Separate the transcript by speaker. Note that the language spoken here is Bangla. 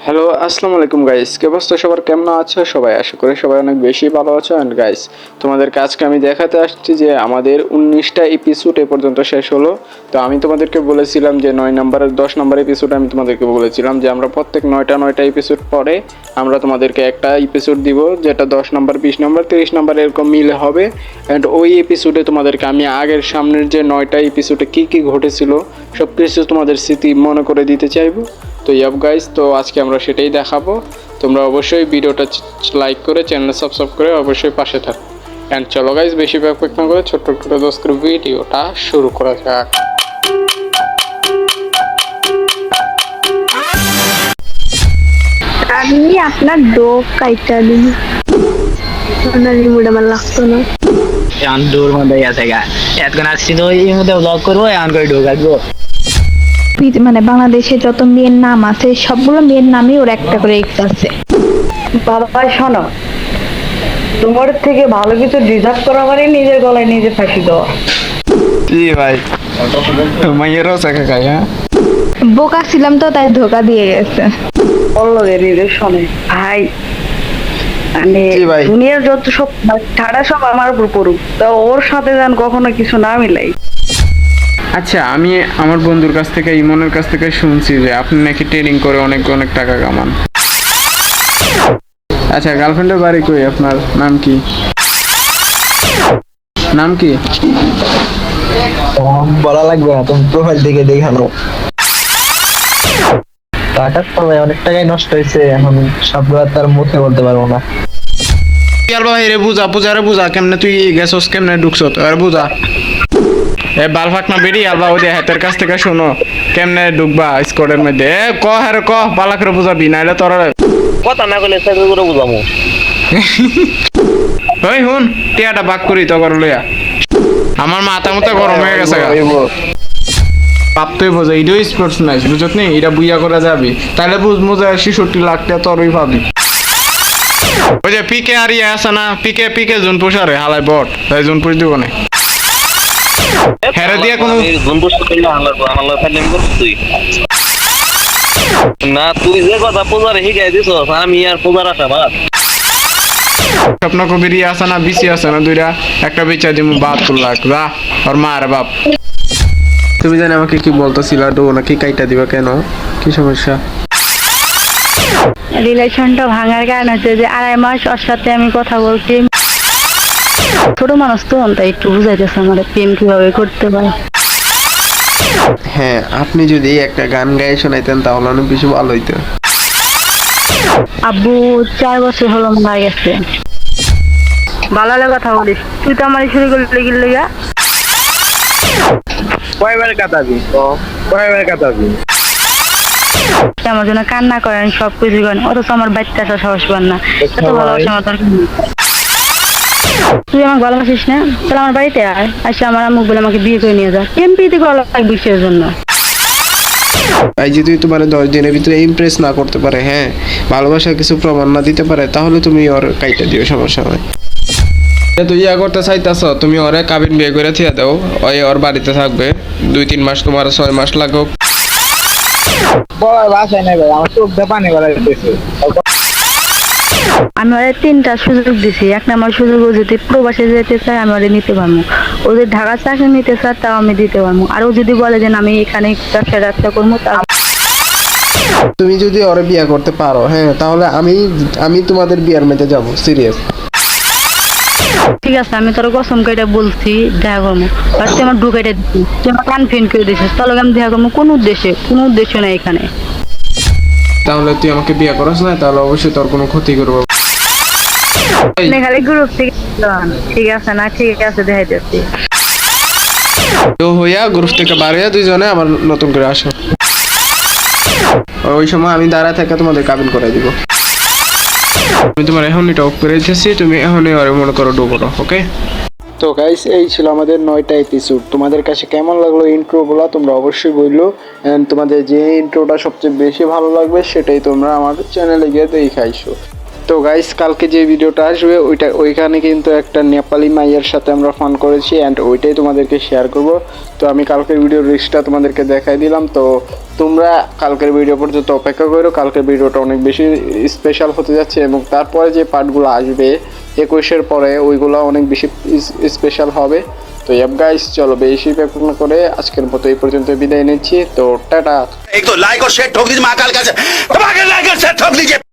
Speaker 1: হ্যালো আসসালামু আলাইকুম গাইস, কি অবস্থা সবার, কেমন আছো সবাই? আশা করি সবাই অনেক বেশি ভালো আছো। অ্যান্ড গাইস, তোমাদেরকে আজকে আমি দেখাতে আসছি যে আমাদের 19টা এপিসোড এ পর্যন্ত শেষ হলো। তো আমি তোমাদেরকে বলেছিলাম যে 9 নম্বরের 10 নম্বর এপিসোড আমি তোমাদেরকে বলেছিলাম যে আমরা প্রত্যেক 9টা এপিসোড পরে আমরা তোমাদেরকে একটা এপিসোড দিব, যেটা 10 নম্বর 20 নম্বর 30 নম্বর এরকম মিলে হবে। অ্যান্ড ওই এপিসোডে তোমাদেরকে আমি আগের সামনের যে 9টা এপিসোডে কী কী ঘটেছিল সব কিছু তোমাদের স্মৃতি মনে করে দিতে চাইবো। তো ইয়াব গাইস, তো আজকে আমরা সেটাই দেখাবো। তোমরা অবশ্যই ভিডিওটা লাইক করে চ্যানেল সাবস্ক্রাইব করে অবশ্যই পাশে থাকো। অ্যান্ড চলো গাইস, বেশি ব্যাক না করে ছোট্ট ছোট্ট দোষ করে ভিডিওটা শুরু করা যাক।
Speaker 2: আমি আপনার ডোক কাইটা দিই, আপনার রিমোটা ভালো লাগতো না।
Speaker 3: এখন ডোর মধ্যে আছে গা এখন আসছি তো এই মধ্যে ব্লগ করবো এখন করে ঢোকাবো।
Speaker 2: মানে বাংলাদেশে যত মেয়ের নাম আছে সবগুলো মেয়ের নামই ওর একটা করে এক্স আছে।
Speaker 4: বাবা শোনো, তোমার থেকে ভালো কিছু ডিজার্ভ করা মানে নিজের গলায় নিজে ফাঁসি দেওয়া।
Speaker 1: কি ভাই, মাইয়েরও চাকা খাই? হ্যাঁ,
Speaker 2: বোকা ছিলাম তো তাই ধোকা দিয়ে গেছে।
Speaker 4: বললো যে নিজের শোনে ভাই, মানে
Speaker 1: জি ভাই।
Speaker 4: দুনিয়ার যত সব ঠাড়া সব আমার উপর পড়ুক, তা ওর সাথে যেন কখনো কিছু না মিলাই।
Speaker 1: আচ্ছা, আমি আমার বন্ধুর কাছ থেকে, ইমনের কাছ থেকে শুনছি যে আপনি নাকি ট্রেনিং করে অনেক অনেক টাকা কামান। আচ্ছা, গার্লফ্রেন্ডের বাড়ি কই? আপনার নাম কি? নাম কি?
Speaker 3: বলা লাগবে না, তুমি প্রোফাইল থেকে দেখানো। টাকার সময় অনেক টাকাই নষ্ট হয়েছে, এখন সবগুলো তার মুখে বলতে পারবো না।
Speaker 1: আলবা ভাই রে, বুঝা বুঝা রে, বুঝা কেমনে তুই গেছস, কেমনে ঢুকছত আর বুঝা। এ বালফাক না বেরি আলবা, ওই যে হাতের কাছ থেকে শোনো কেমনে ঢুকবা স্কোয়াডের মধ্যে। এ ক হ্যাঁ ক বালা করে বুঝাবি, নাইলে তোর
Speaker 3: কথা না বলে সাইকেল করে বুঝামু।
Speaker 1: ওই হুন টিয়াটা বাক করি তো কর লইয়া। আমার মাথা মতো গরম হয়ে গেছে গা। ভাবতেই বোঝা এটাও স্পোর্টস ম্যাচ, বুঝত নি? এটা বুইয়া করে যাবি তাহলে বুঝ মজা 66 লাখ টাকা তোরই পাবি। ওই যে পিকে আর ইয়ে আছে না, পিকে পিকে জুন পোষারে হালাই বট, তাই জুন পোষ দিব না। হেরে দিয়ে কোনো
Speaker 5: না তুই যে কথা পূজারে শিখাই দিছ আমি আর পূজার আশা বাদ।
Speaker 1: স্বপ্ন কবির ইয়ে আছে না, বিসি আছে না, দুইটা একটা বিচার দিব 72 লাখ। যা ওর মা আর বাপ। তুমি জানি আমাকে কি বলতেছিল, ডো নাকি কাইটা দিবা কেন? কি সমস্যা?
Speaker 2: রিলেশনটা ভাঙার কারণ হচ্ছে যে 2.5 মাস ওর সাথে আমি কথা বলছি। ছোট মানুষ তো, তাই একটু বুঝাইতেছে আমার প্রেম কিভাবে করতে পারে।
Speaker 1: হ্যাঁ, আপনি যদি একটা গান গায়ে শোনাইতেন তাহলে অনেক বেশি ভালো হইতো।
Speaker 2: আব্বু 4 বছর হলো মারা গেছে। ভালো লাগে কথা বলিস, তুই তো আমার শুরু করলি গিয়া।
Speaker 5: কয়বার কাটাবি কয়বার কাটাবি?
Speaker 2: আমার জন্য কান্না করেন, সব কিছু করেন, অথচ আমার বাচ্চা আসা সাহস পান না। এত ভালোবাসা আমার দরকার নেই। তুই আমাকে ভালোবাসিস না, তাহলে আমার বাড়িতে আয়, আসে আমার আম্মু বলে আমাকে বিয়ে করে নিয়ে যা। এমপিতে করা লাগবে কিসের জন্য?
Speaker 1: এই যে তুই তোমার 10 দিনের ভিতরে ইমপ্রেস না করতে পারে, হ্যাঁ, ভালোবাসার কিছু প্রমাণ না দিতে পারে, তাহলে তুমি ওর কাইটা দিও, সমস্যা হয়। তুই ইয়া করতে চাইতাছ, তুমি ওরে কাবিন বিয়ে করে থিয়া দাও, ওই ওর বাড়িতে থাকবে 2-3 মাস, তোমার 6 মাস লাগুক।
Speaker 3: বলার ভাষায় নাই ভাই, আমার চোখ দিয়ে পানি গড়াই দিতেছে।
Speaker 2: আমি ওরে 3টা সুযোগ দিছি। 1 নম্বর সুযোগ, ও যদি প্রবাসে যেতে চায় আমি ওরে নিতে পারবো। ও যদি ঢাকা চাকরি নিতে চায় তাও আমি দিতে পারবো। আর ও যদি বলে যে না, আমি এখানে ব্যবসা করবো, তা
Speaker 1: তুমি যদি ওরে বিয়ে করতে পারো, হ্যাঁ, তাহলে আমি তোমাদের বিয়ার মেতে যাব, সিরিয়াস।
Speaker 2: ঠিক আছে, আমি তোর কসম কেটে বলছি দেখা করবো। আর তুই আমার ঢুকাইটা দিচ্ছি, তুই আমার কনফিডেন্ট করে দিচ্ছিস, তাহলে আমি দেখা করবো কোন উদ্দেশ্যে? কোনো উদ্দেশ্য নেই এখানে।
Speaker 1: তাহলে তুই আমাকে বিয়ে করছ না, তাহলে অবশ্যই তোর কোনো ক্ষতি করবো।
Speaker 2: খালি গ্রুপ থেকে ঠিক আছে না, ঠিক আছে দেখাইতেছি।
Speaker 1: তো হইয়া গ্রুপ থেকে বার হইয়া দুইজনে আবার নতুন করে আসো। ওই সময় আমি দাঁড়া থেকে তোমাদের কাবিন করে দিব। আমি তোমার এখনই টক করে দিতেছি, তুমি এখনই ওরে মনে করো ডো করো, ওকে? তো গাইস, এই ছিল আমাদের 9টা এপিসোড। তোমাদের কাছে কেমন লাগলো ইন্ট্রোগুলো তোমরা অবশ্যই বললো। অ্যান্ড তোমাদের যে ইন্ট্রোটা সবচেয়ে বেশি ভালো লাগবে সেটাই তোমরা আমার চ্যানেলে গিয়ে দেখাইছো। তো গাইস কালকে যে ভিডিওটা আসবে ওইখানে কিন্তু একটা নেপালি মাইয়ের সাথে আমরা ফান করেছি অ্যান্ড ওইটাই তোমাদেরকে শেয়ার করব। তো আমি কালকের ভিডিওর লিস্টটা তোমাদেরকে দেখাই দিলাম। তো তোমরা কালকের ভিডিও পর্যন্ত অপেক্ষা করো, কালকের ভিডিওটা অনেক বেশি স্পেশাল হতে যাচ্ছে এবং তারপরে যে পার্টগুলো আসবে 21-এর পরে ওইগুলো অনেক বেশি স্পেশাল হবে। তো গাইস চলো বেশি ব্যাপক না করে আজকের মতো এই পর্যন্ত বিদায় নিচ্ছি। তো টাটা।
Speaker 6: एक तो लाइक और शेयर ठोक दीजिए महाकाल का से, दबा के लाइक और शेयर ठोक दीजिए।